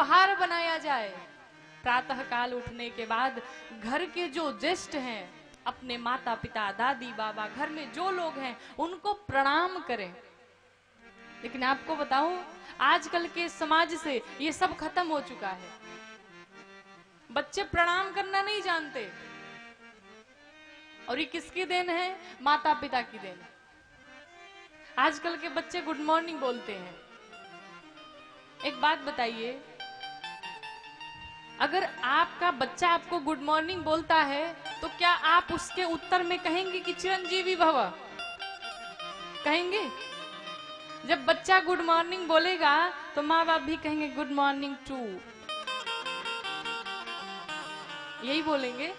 व्यवहार बनाया जाए। प्रातः काल उठने के बाद घर के जो ज्येष्ठ हैं, अपने माता पिता, दादी बाबा, घर में जो लोग हैं उनको प्रणाम करें। लेकिन आपको बताऊं, आजकल के समाज से ये सब खत्म हो चुका है। बच्चे प्रणाम करना नहीं जानते, और ये किसकी देन है? माता पिता की देन है। आजकल के बच्चे गुड मॉर्निंग बोलते हैं। एक बात बताइए, अगर आपका बच्चा आपको गुड मॉर्निंग बोलता है तो क्या आप उसके उत्तर में कहेंगे कि चिरंजीवी भव? कहेंगे? जब बच्चा गुड मॉर्निंग बोलेगा तो माँ बाप भी कहेंगे गुड मॉर्निंग टू, यही बोलेंगे।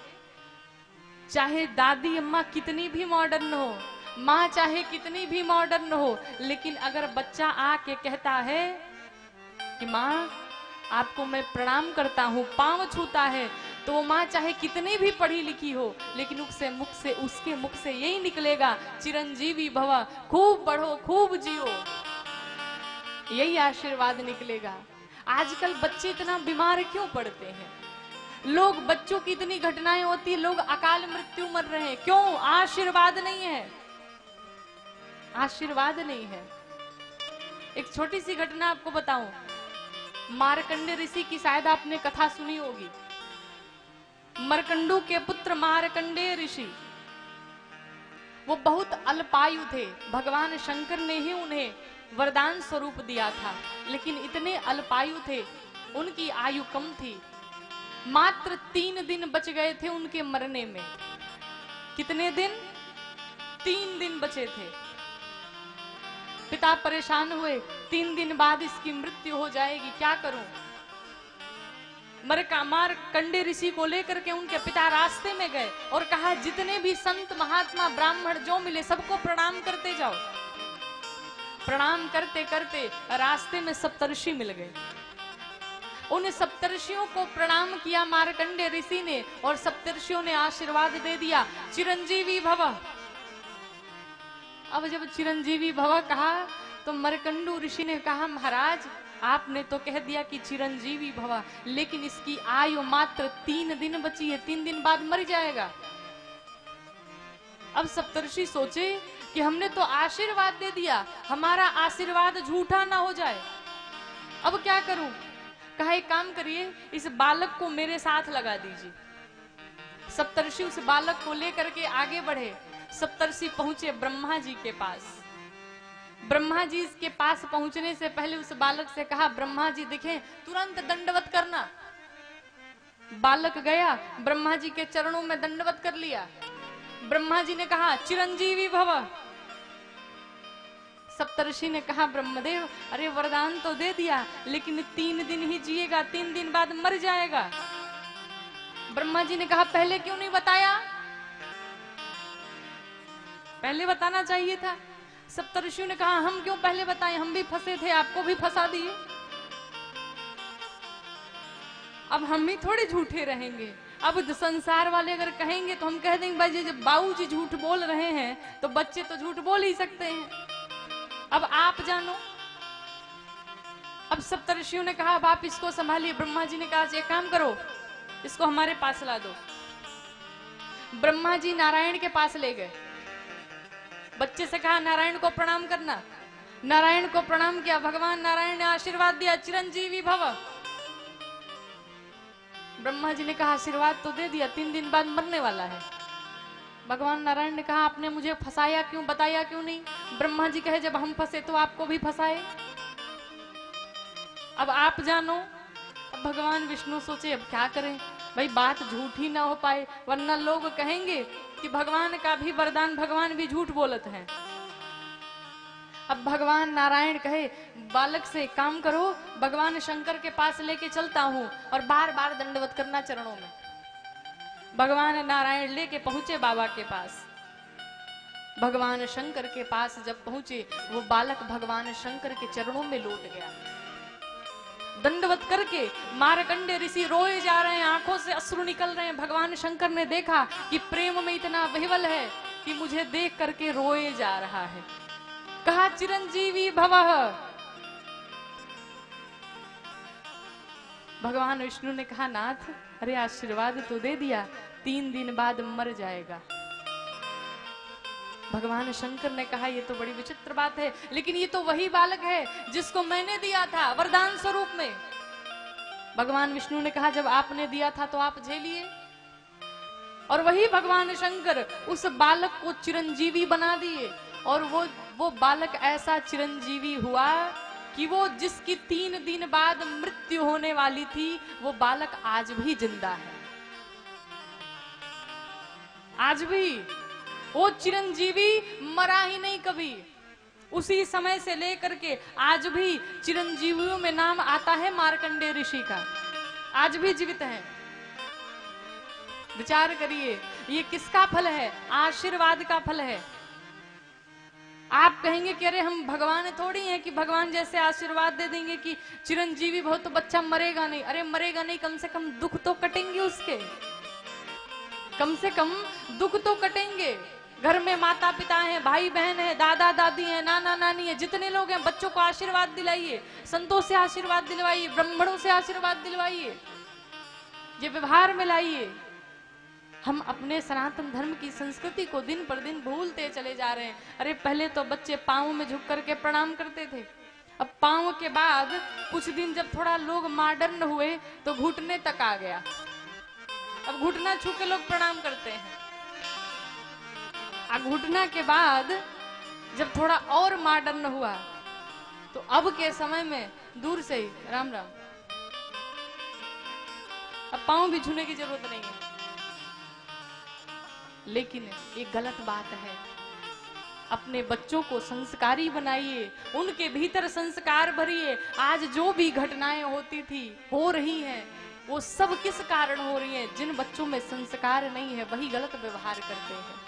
चाहे दादी अम्मा कितनी भी मॉडर्न हो, माँ चाहे कितनी भी मॉडर्न हो, लेकिन अगर बच्चा आके कहता है कि माँ आपको मैं प्रणाम करता हूँ, पांव छूता है, तो माँ चाहे कितनी भी पढ़ी लिखी हो, लेकिन उसके मुख से यही निकलेगा, चिरंजीवी भव, खूब बढ़ो खूब जियो, यही आशीर्वाद निकलेगा। आजकल बच्चे इतना बीमार क्यों पड़ते हैं? लोग, बच्चों की इतनी घटनाएं होती, लोग अकाल मृत्यु मर रहे हैं, क्यों? आशीर्वाद नहीं है, आशीर्वाद नहीं है। एक छोटी सी घटना आपको बताऊं, मार्कंडे ऋषि की शायद आपने कथा सुनी होगी। मरकंडू के पुत्र मार्कंडेय ऋषि, वो बहुत अल्पायु थे। भगवान शंकर ने ही उन्हें वरदान स्वरूप दिया था, लेकिन इतने अल्पायु थे, उनकी आयु कम थी। मात्र 3 दिन बच गए थे उनके मरने में। कितने दिन? 3 दिन बचे थे। पिता परेशान हुए, 3 दिन बाद इसकी मृत्यु हो जाएगी, क्या करूं? मार्कंडे ऋषि को लेकर के उनके पिता रास्ते में गए और कहा, जितने भी संत महात्मा ब्राह्मण जो मिले सबको प्रणाम करते जाओ। प्रणाम करते करते रास्ते में सप्तर्षि मिल गए। उन सप्तर्षियों को प्रणाम किया मार्कंडे ऋषि ने, और सप्तर्षियों ने आशीर्वाद दे दिया, चिरंजीवी भव। अब जब चिरंजीवी भव कहा तो मार्कंडू ऋषि ने कहा, महाराज आपने तो कह दिया कि चिरंजीवी भव, लेकिन इसकी आयु मात्र 3 दिन बची है, 3 दिन बाद मर जाएगा। अब सप्तर्षि सोचे कि हमने तो आशीर्वाद दे दिया, हमारा आशीर्वाद झूठा ना हो जाए, अब क्या करूं? कहा, एक काम करिए, इस बालक को मेरे साथ लगा दीजिए। सप्तर्षि उस बालक को लेकर के आगे बढ़े। सप्तर्षि पहुंचे ब्रह्मा जी के पास। ब्रह्मा जी के पास पहुंचने से पहले उस बालक से कहा, ब्रह्मा जी दिखे, तुरंत दंडवत करना। बालक गया, ब्रह्मा जी के चरणों में दंडवत कर लिया। ब्रह्मा जी ने कहा, चिरंजीवी भव। सप्तर्षि ने कहा, ब्रह्मदेव अरे वरदान तो दे दिया, लेकिन 3 दिन ही जिएगा, 3 दिन बाद मर जाएगा। ब्रह्मा जी ने कहा, पहले क्यों नहीं बताया? पहले बताना चाहिए था। सप्तर्षियों ने कहा, हम क्यों पहले बताएं, हम भी फंसे थे, आपको भी फंसा दिए, अब हम ही थोड़े झूठे रहेंगे। अब संसार वाले अगर कहेंगे तो हम कह देंगे, भाई जब बाबू जी झूठ बोल रहे हैं तो बच्चे तो झूठ बोल ही सकते हैं, अब आप जानो। अब सप्तर्षियों ने कहा, अब आप इसको संभालिए। ब्रह्मा जी ने कहा, एक काम करो, इसको हमारे पास ला दो। ब्रह्मा जी नारायण के पास ले गए। बच्चे से कहा, नारायण को प्रणाम करना। नारायण को प्रणाम किया। भगवान नारायण ने आशीर्वाद दिया, चिरंजीवी भव। ब्रह्मा जी ने कहा, आशीर्वाद तो दे दिया, 3 दिन बाद मरने वाला है। भगवान नारायण ने कहा, आपने मुझे फंसाया क्यों, बताया क्यों नहीं? ब्रह्मा जी कहे, जब हम फंसे तो आपको भी फंसाए, अब आप जानो। अब भगवान विष्णु सोचे, अब क्या करें, भाई बात झूठी ना हो पाए, वरना लोग कहेंगे कि भगवान का भी वरदान, भगवान भी झूठ बोलते हैं। अब भगवान नारायण कहे, बालक से काम करो, भगवान शंकर के पास लेके चलता हूं, और बार बार दंडवत करना चरणों में। भगवान नारायण लेके पहुंचे बाबा के पास। भगवान शंकर के पास जब पहुंचे, वो बालक भगवान शंकर के चरणों में लौट गया। दंडवत करके मार्कंडे ऋषि रोए जा रहे हैं, आंखों से अश्रु निकल रहे हैं। भगवान शंकर ने देखा कि प्रेम में इतना विह्वल है कि मुझे देख करके रोए जा रहा है। कहा, चिरंजीवी भवः। भगवान विष्णु ने कहा, नाथ अरे आशीर्वाद तो दे दिया, 3 दिन बाद मर जाएगा। भगवान शंकर ने कहा, ये तो बड़ी विचित्र बात है, लेकिन ये तो वही बालक है जिसको मैंने दिया था वरदान स्वरूप में। भगवान विष्णु ने कहा, जब आपने दिया था तो आप झेलिए। और वही भगवान शंकर उस बालक को चिरंजीवी बना दिए, और वो बालक ऐसा चिरंजीवी हुआ कि वो जिसकी 3 दिन बाद मृत्यु होने वाली थी, वो बालक आज भी जिंदा है। आज भी वो चिरंजीवी मरा ही नहीं कभी। उसी समय से लेकर के आज भी चिरंजीवियों में नाम आता है मार्कंडेय ऋषि का, आज भी जीवित हैं। विचार करिए, ये किसका फल है? आशीर्वाद का फल है। आप कहेंगे कि अरे हम भगवान थोड़ी हैं कि भगवान जैसे आशीर्वाद दे देंगे कि चिरंजीवी हो तो बच्चा मरेगा नहीं। अरे मरेगा नहीं, कम से कम दुख तो कटेंगे उसके, कम से कम दुख तो कटेंगे। घर में माता पिता हैं, भाई बहन है, दादा दादी हैं, नाना नानी है, जितने लोग हैं, बच्चों को आशीर्वाद दिलाइए, संतों से आशीर्वाद दिलवाइए, ब्राह्मणों से आशीर्वाद दिलवाइए, ये व्यवहार में लाइए। हम अपने सनातन धर्म की संस्कृति को दिन पर दिन भूलते चले जा रहे हैं। अरे पहले तो बच्चे पांव में झुक करके प्रणाम करते थे, अब पांव के बाद कुछ दिन जब थोड़ा लोग मॉडर्न हुए तो घुटने तक आ गया। अब घुटना छू के लोग प्रणाम करते हैं। घुटना के बाद जब थोड़ा और मॉडर्न हुआ तो अब के समय में दूर से ही राम राम, अब पांव भी छूने की जरूरत नहीं है। लेकिन ये गलत बात है। अपने बच्चों को संस्कारी बनाइए, उनके भीतर संस्कार भरिए। आज जो भी घटनाएं होती थी, हो रही हैं, वो सब किस कारण हो रही हैं? जिन बच्चों में संस्कार नहीं है वही गलत व्यवहार करते हैं।